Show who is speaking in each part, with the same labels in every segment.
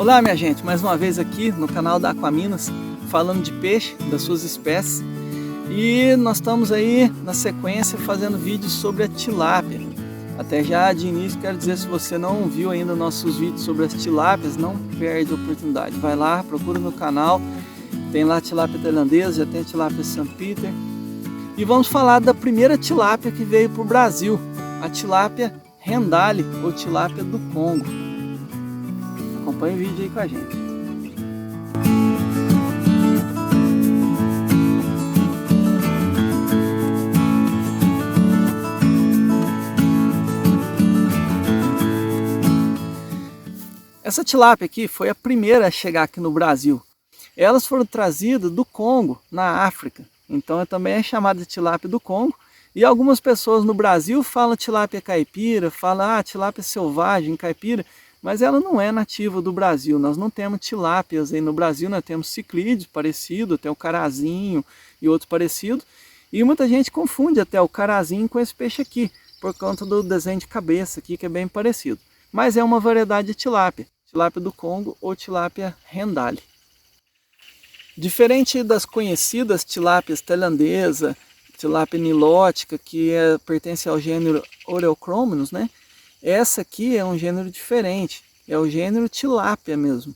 Speaker 1: Olá minha gente, mais uma vez aqui no canal da Aquaminas, falando de peixe, das suas espécies. E nós estamos aí na sequência fazendo vídeos sobre a tilápia. Até já de início quero dizer, se você não viu ainda nossos vídeos sobre as tilápias, não perde a oportunidade. Vai lá, procura no canal, tem lá a tilápia tailandesa, já tem a tilápia St. Peter. E vamos falar da primeira tilápia que veio para o Brasil, a tilápia rendale ou tilápia do Congo. Acompanhe o vídeo aí com a gente. Essa tilápia aqui foi a primeira a chegar aqui no Brasil. Elas foram trazidas do Congo, na África. Então também é chamada de tilápia do Congo. E algumas pessoas no Brasil falam tilápia caipira, falam tilápia selvagem, caipira, mas ela não é nativa do Brasil. Nós não temos tilápias aí no Brasil, nós temos ciclídeos parecidos, até o carazinho e outros parecidos. E muita gente confunde até o carazinho com esse peixe aqui, por conta do desenho de cabeça aqui, que é bem parecido. Mas é uma variedade de tilápia, tilápia do Congo ou tilápia rendale. Diferente das conhecidas tilápias tailandesa, tilápia nilótica, que pertence ao gênero Oreochrominus, né? Essa aqui é um gênero diferente, é o gênero tilápia mesmo.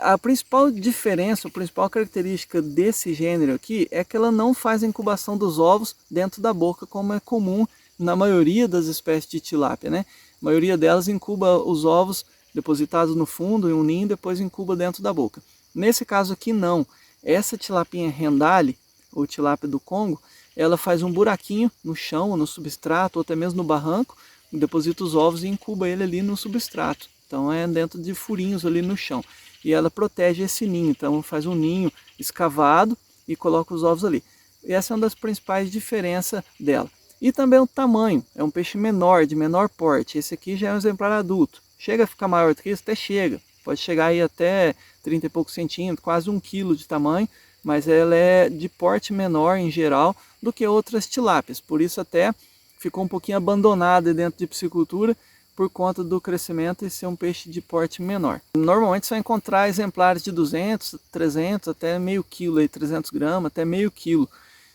Speaker 1: A principal diferença, a principal característica desse gênero aqui é que ela não faz a incubação dos ovos dentro da boca, como é comum na maioria das espécies de tilápia, né? A maioria delas incuba os ovos depositados no fundo em um ninho, depois incuba dentro da boca. Nesse caso aqui não. Essa tilapinha rendale, ou tilápia do Congo, ela faz um buraquinho no chão, no substrato, ou até mesmo no barranco, deposita os ovos e incuba ele ali no substrato. Então é dentro de furinhos ali no chão. E ela protege esse ninho, então faz um ninho escavado e coloca os ovos ali. E essa é uma das principais diferenças dela. E também o tamanho, é um peixe menor, de menor porte. Esse aqui já é um exemplar adulto. Chega a ficar maior do que isso? Até chega. Pode chegar aí até 30 e poucos centímetros, quase 1 quilo de tamanho, mas ela é de porte menor em geral do que outras tilápias. Por isso até ficou um pouquinho abandonada dentro de piscicultura por conta do crescimento e ser um peixe de porte menor. Normalmente você vai encontrar exemplares de 200, 300, até meio quilo, aí, 300 gramas, até meio quilo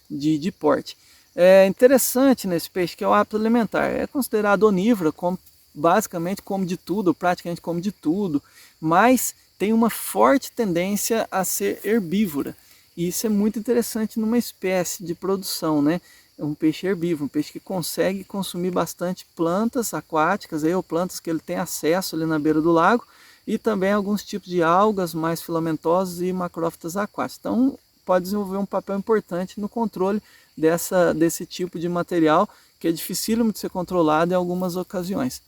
Speaker 1: de porte. É interessante nesse peixe que é o hábito alimentar. É considerado onívoro, basicamente come de tudo, praticamente come de tudo, mas tem uma forte tendência a ser herbívora. E isso é muito interessante numa espécie de produção, né? É um peixe herbívoro, um peixe que consegue consumir bastante plantas aquáticas, ou plantas que ele tem acesso ali na beira do lago, e também alguns tipos de algas mais filamentosas e macrófitas aquáticas. Então pode desenvolver um papel importante no controle desse tipo de material, que é dificílimo de ser controlado em algumas ocasiões.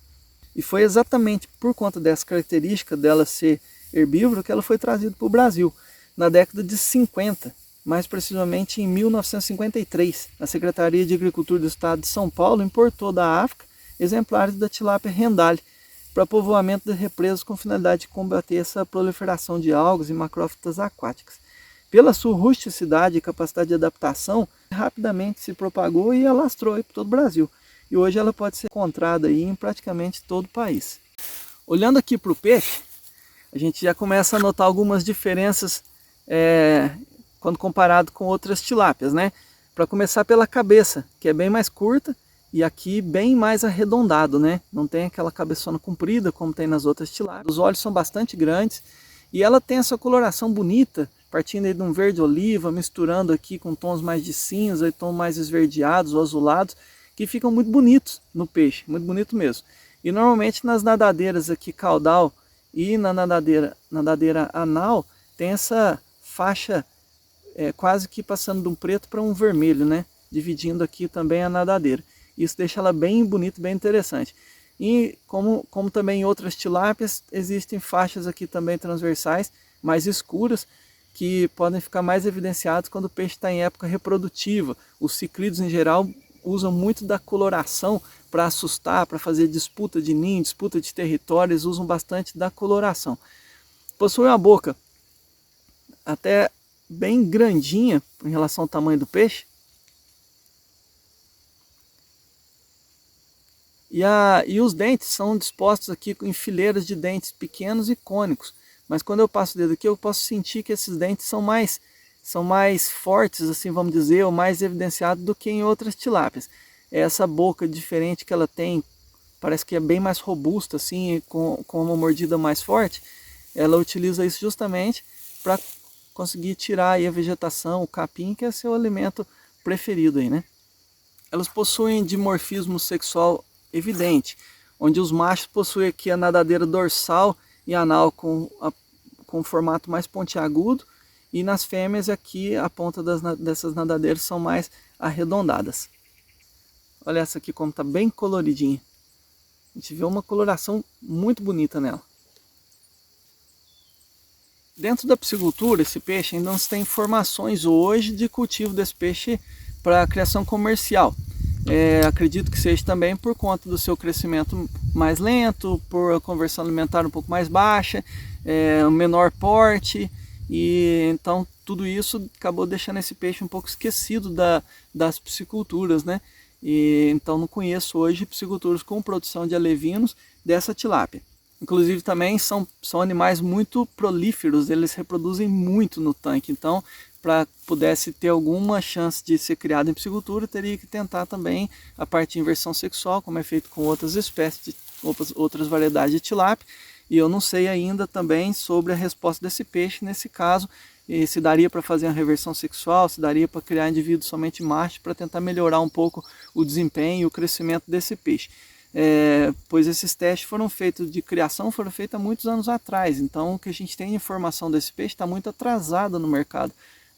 Speaker 1: E foi exatamente por conta dessa característica dela ser herbívora que ela foi trazida para o Brasil, na década de 50, mais precisamente em 1953. A Secretaria de Agricultura do Estado de São Paulo importou da África exemplares da tilápia rendale para povoamento de represas com finalidade de combater essa proliferação de algas e macrófitas aquáticas. Pela sua rusticidade e capacidade de adaptação, rapidamente se propagou e alastrou para todo o Brasil. E hoje ela pode ser encontrada aí em praticamente todo o país. Olhando aqui para o peixe, a gente já começa a notar algumas diferenças quando comparado com outras tilápias, né? Para começar pela cabeça, que é bem mais curta e aqui bem mais arredondado, né? Não tem aquela cabeçona comprida como tem nas outras tilápias. Os olhos são bastante grandes e ela tem essa coloração bonita, partindo aí de um verde oliva, misturando aqui com tons mais de cinza e tons mais esverdeados ou azulados, que ficam muito bonitos no peixe, muito bonito mesmo. E normalmente nas nadadeiras aqui caudal e na nadadeira anal tem essa faixa quase que passando de um preto para um vermelho, né? Dividindo aqui também a nadadeira. Isso deixa ela bem bonita, bem interessante. E como também em outras tilápias, existem faixas aqui também transversais, mais escuras, que podem ficar mais evidenciadas quando o peixe está em época reprodutiva. Os ciclídeos em geral usam muito da coloração para assustar, para fazer disputa de ninho, disputa de território, eles usam bastante da coloração. Possui uma boca até bem grandinha em relação ao tamanho do peixe. E os dentes são dispostos aqui em fileiras de dentes pequenos e cônicos. Mas quando eu passo o dedo aqui, eu posso sentir que esses dentes são mais fortes, assim vamos dizer, ou mais evidenciados do que em outras tilápias. Essa boca diferente que ela tem, parece que é bem mais robusta, assim, com uma mordida mais forte. Ela utiliza isso justamente para conseguir tirar aí a vegetação, o capim, que é seu alimento preferido aí, né? Elas possuem dimorfismo sexual evidente, onde os machos possuem aqui a nadadeira dorsal e anal com um formato mais pontiagudo, e nas fêmeas aqui a ponta dessas nadadeiras são mais arredondadas. Olha essa aqui como está bem coloridinha. A gente vê uma coloração muito bonita nela. Dentro da piscicultura, esse peixe ainda não se tem informações hoje de cultivo desse peixe para criação comercial. Acredito que seja também por conta do seu crescimento mais lento, por a conversão alimentar um pouco mais baixa, menor porte, e então tudo isso acabou deixando esse peixe um pouco esquecido das pisciculturas, né? E então não conheço hoje pisciculturas com produção de alevinos dessa tilápia. Inclusive também são animais muito prolíferos, eles reproduzem muito no tanque, então para pudesse ter alguma chance de ser criado em piscicultura, teria que tentar também a parte de inversão sexual, como é feito com outras espécies, outras variedades de tilápia, e eu não sei ainda também sobre a resposta desse peixe nesse caso, se daria para fazer uma reversão sexual, se daria para criar indivíduos somente machos para tentar melhorar um pouco o desempenho e o crescimento desse peixe. Pois esses testes foram feitos de criação, foram feitos há muitos anos atrás, então o que a gente tem de informação desse peixe está muito atrasada no mercado.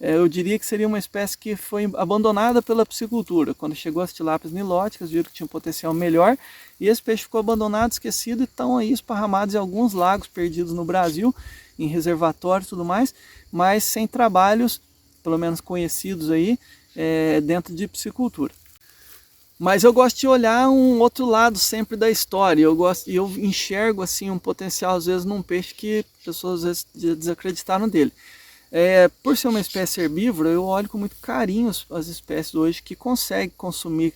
Speaker 1: Eu diria que seria uma espécie que foi abandonada pela piscicultura. Quando chegou as tilápias nilóticas, viram que tinha um potencial melhor, e esse peixe ficou abandonado, esquecido, e estão aí esparramados em alguns lagos perdidos no Brasil, em reservatórios e tudo mais, mas sem trabalhos, pelo menos conhecidos aí, dentro de piscicultura. Mas eu gosto de olhar um outro lado sempre da história. Eu enxergo assim um potencial às vezes num peixe que pessoas às vezes desacreditaram dele. Por ser uma espécie herbívora, eu olho com muito carinho as espécies hoje que conseguem consumir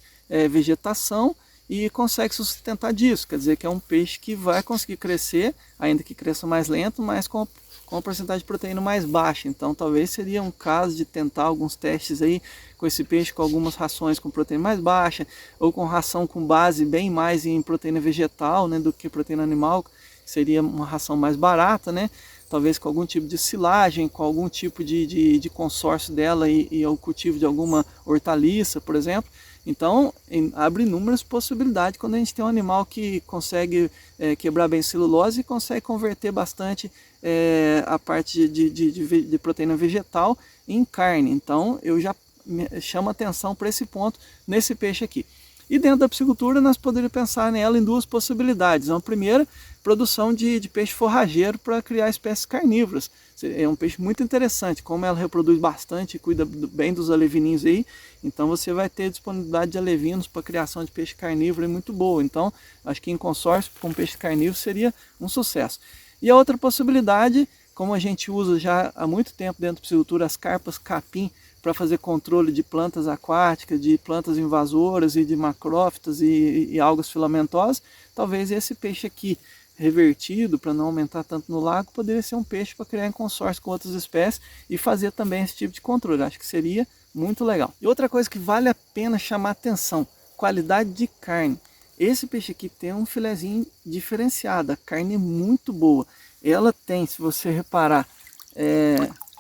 Speaker 1: vegetação e conseguem sustentar disso. Quer dizer que é um peixe que vai conseguir crescer, ainda que cresça mais lento, mas com uma porcentagem de proteína mais baixa. Então talvez seria um caso de tentar alguns testes aí com esse peixe, com algumas rações com proteína mais baixa, ou com ração com base bem mais em proteína vegetal, né, do que proteína animal. Seria uma ração mais barata, né? Talvez com algum tipo de silagem, com algum tipo de consórcio dela e o cultivo de alguma hortaliça, por exemplo. Então, abre inúmeras possibilidades quando a gente tem um animal que consegue quebrar bem celulose e consegue converter bastante a parte de proteína vegetal em carne. Então, eu já chamo atenção para esse ponto nesse peixe aqui. E dentro da piscicultura nós poderíamos pensar nela em duas possibilidades. A primeira, produção de peixe forrageiro para criar espécies carnívoras. É um peixe muito interessante, como ela reproduz bastante e cuida bem dos alevininhos aí, então você vai ter disponibilidade de alevinos para criação de peixe carnívoro muito boa. Então, acho que em consórcio com peixe carnívoro seria um sucesso. E a outra possibilidade, como a gente usa já há muito tempo dentro da piscicultura as carpas capim, para fazer controle de plantas aquáticas, de plantas invasoras e de macrófitas e algas filamentosas, talvez esse peixe aqui revertido, para não aumentar tanto no lago, poderia ser um peixe para criar em consórcio com outras espécies e fazer também esse tipo de controle. Acho que seria muito legal. E outra coisa que vale a pena chamar atenção, qualidade de carne. Esse peixe aqui tem um filezinho diferenciado, a carne é muito boa. Ela tem, se você reparar,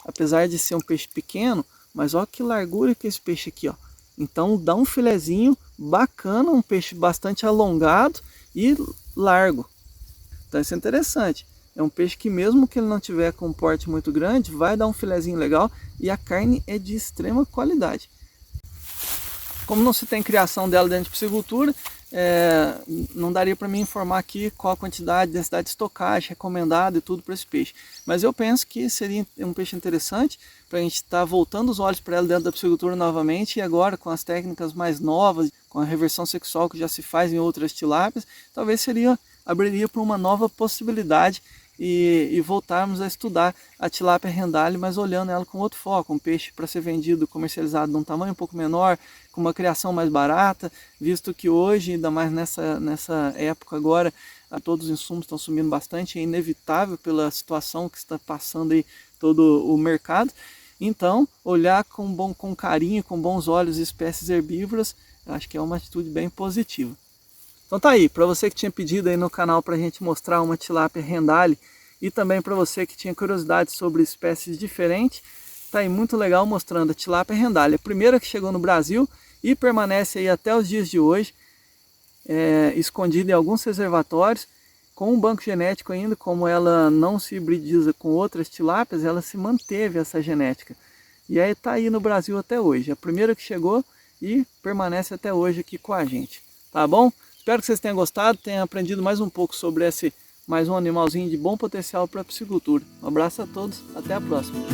Speaker 1: apesar de ser um peixe pequeno, mas olha que largura que é esse peixe aqui, ó. Então dá um filezinho bacana, um peixe bastante alongado e largo. Então isso é interessante. É um peixe que mesmo que ele não tiver com um porte muito grande, vai dar um filezinho legal e a carne é de extrema qualidade. Como não se tem criação dela dentro de piscicultura, não daria para mim informar aqui qual a quantidade, densidade de estocagem recomendada e tudo para esse peixe. Mas eu penso que seria um peixe interessante para a gente estar voltando os olhos para ela dentro da piscicultura novamente, e agora com as técnicas mais novas, com a reversão sexual que já se faz em outras tilápias, talvez abriria para uma nova possibilidade e voltarmos a estudar a tilápia rendale, mas olhando ela com outro foco, um peixe para ser vendido, comercializado num tamanho um pouco menor, com uma criação mais barata, visto que hoje, ainda mais nessa época agora, todos os insumos estão subindo bastante, é inevitável pela situação que está passando aí todo o mercado. Então, olhar com carinho, com bons olhos espécies herbívoras, acho que é uma atitude bem positiva. Então tá aí, para você que tinha pedido aí no canal para a gente mostrar uma tilápia rendale e também para você que tinha curiosidade sobre espécies diferentes, tá aí muito legal mostrando a tilápia rendale, a primeira que chegou no Brasil e permanece aí até os dias de hoje, escondida em alguns reservatórios, com um banco genético ainda, como ela não se hibridiza com outras tilápias, ela se manteve essa genética. E aí tá aí no Brasil até hoje, a primeira que chegou e permanece até hoje aqui com a gente, tá bom? Espero que vocês tenham gostado, tenham aprendido mais um pouco sobre mais um animalzinho de bom potencial para a piscicultura. Um abraço a todos, até a próxima.